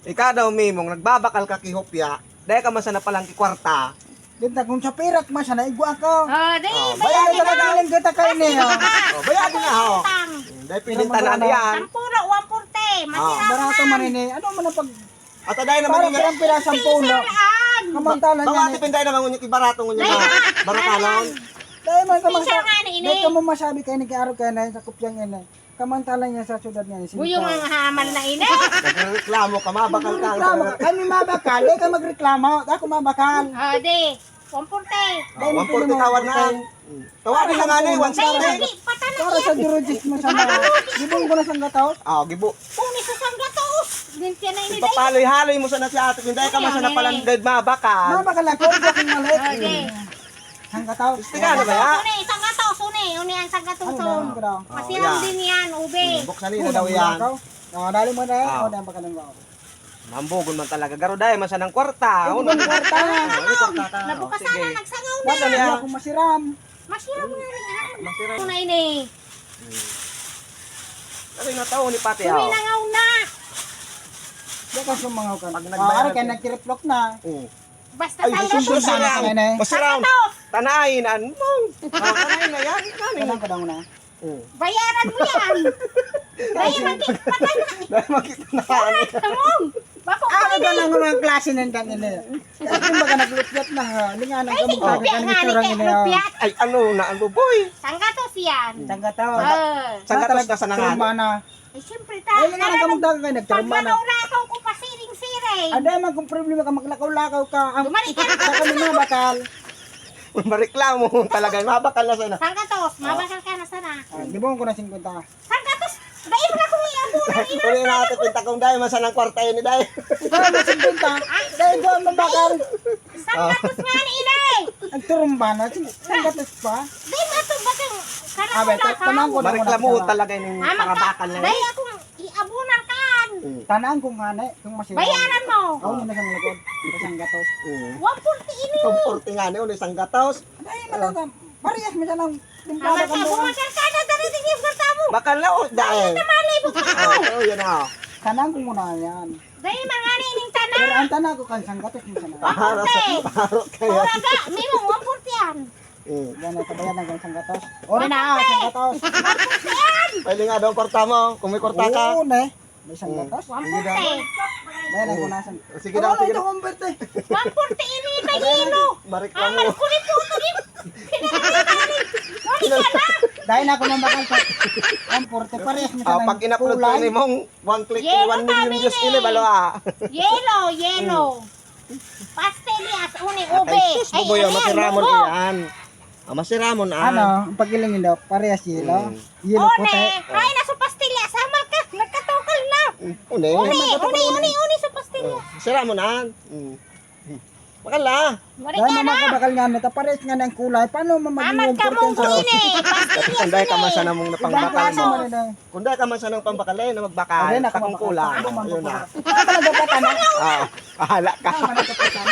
Ikaw daw mimong nagbabakal ka kihopya. Dahil ka man sa napalang kikwarta. Dinta kung sa pirak man siya naigwa ko. Di, Bayan na talagang kita kayo niyo. Bayadin na ho. Dahil pilintanan yan. Sampuro, 140. Masira Barato man ini. Ano man ang pag At dahil naman para yung pirang pira 10. Kamantalan Baka niya. tipinday naman ngunit ibarato ngunit na barakalon. Dahil man ka Pisar nga ni ini. Dahil ka mo masabi kayo ni Kiaro kayo na sa kupyang ini. Kamantalan niya sa syudad niya. Buyong ang hamal na ini. Nagreklamo ka, mabakal ka. Kami mabakal. Dahil ka magreklamo. Ako mabakal. Di, 140. 140 tawad na. Tawagin na nga ni, 140. Di, patanak Para sa dirogist mo sa mga. Gibong ko na sang gataw. Gibo. Puni sa sanggatos. Gantiyan na ini. Ipapaloy-haloy mo sa nasi ate. Hindi ka man sa napalandad mabakal. Mabakal ako. Baking malit. Di. Sang gataw. Tika na ba ya? Sanggatos, uni ang sanggatos. Ano ba? Masiram din yan, ube. Buksan nila daw yan. Dali mo na yan. O, dahil baka nang gawa. Mambugon man talaga. Garo dahil man sa ng kwarta. Ano ang kwarta? Nabukasan na, nagsangaw na. Basta niya. Hindi ako masiram. Masiram nga rin. Masira. Una ini. Ano yung nataon ni Pati Umi ha? nangaw na. Hindi ka sumangaw ka. Pag nagbayad Ari ka. kayo nagkiriplok na. Basta Ay, sanggatos. susunod Sana na ka na eh. Masiraw. Sanggatos. Tanayin an mong. Tanayin na yan. Kanang ka daw na. Bayaran mo yan. Bayaran din. Dahil makita na Tamong. Bako ko Ano ba ini. nang mga klase ng dang ini? Kung baga naglupyat na ha. Hindi nga nang Ay, kamukha rupya ka ng nga ni isurang kay ini. rupiat. Ay ano na ano boy. Sanggatos yan. Sang gataw. Sanggatos na sa nangan. Trumba na. Ay, siyempre Ay, hindi nga nang kamukha ka kayo. Pag Nagtrumba na. lakaw-lakaw ko pa siring-siring. Ada man kung problema ka maglakaw-lakaw ka. Dumali ka na. Sa kami na bakal. Mareklamo talaga. Mabakal na sana. Sanggatos, mabasal ka na sana. Di ba ko na 50. Sanggatos, dahil mo na kung iabunan ina. Uli natin pinta kong dahil man sa ng kwarta yun ni dahil. Dahil na 50. Dahil ko ang bakal. Sanggatos nga ni inay. Nagtrumba na. Sang gatos pa. Dahil mo ito bakang Abe, tanang ko na Mareklamo talaga yung pangabakal na Dahil akong iabunan kan. Tanang kung hane. Kung masira. Bayaran mo. Ako muna sa mga likod. Sang gatos. 140 ini. Itong 40 nga ni isang gatos. Dahil malaga. Parehas mo siya ng timplada Amal ka ka, mo. bumasal ka na, darating yung kartamo. Bakal na o dahil. Malay mo ka. Oo, yan na. Tanang ko muna yan. Dahil mga nining Pero tanan. ang tanang ko kan sang gatos mo siya na. Parot kaya. Ora ka, mimo 140 yan. Yan na tabayan ng sang gatos. O na sang gatos. Pwede nga daw ang kwarta mo. Kung may kwarta ka. Oo ne. May sang gatos. 140. Dahil ang kunasan. Sige daw, sige daw. 140 ini na yelo. Mareklamo. Amal ko ni puto ni. Pinakalitan. Wali ka na. Dahil na ako mambakal sa 140 parehas mo siya ng Pag in-upload ko kulay. ni mong 1 click, Yellow 1 million kami views ni. ini balo ah. Yellow. Pastelias, uni, ube. Ay, sus, buboy, ano yan, masiramon bubo. iyan. Masiramon ah. Ano, ang pagilingin daw, parehas yelo. Yelo One, puti. ay na sa pastelias. Amal ka, nagkatukal na. Uni. Uni sa pastelias. Siramon ah. Bakal ah. Wali Dahil ka na. mamakabakal nga nito, parehas nga ng kulay. Paano Amal mamaging ka mong 1% sa ini. Pastelias Kunday ka man ini. sa namong Ibang napangbakal klase mo. mo rin eh. Kunday ka man sa nang pambakalay na magbakal. Ayun, ako Takong mabakal. kulang. Ako Yun na. mabakal. Ano ba nagpapatan? Ah, bahala ka. Ano ba nagpapatan?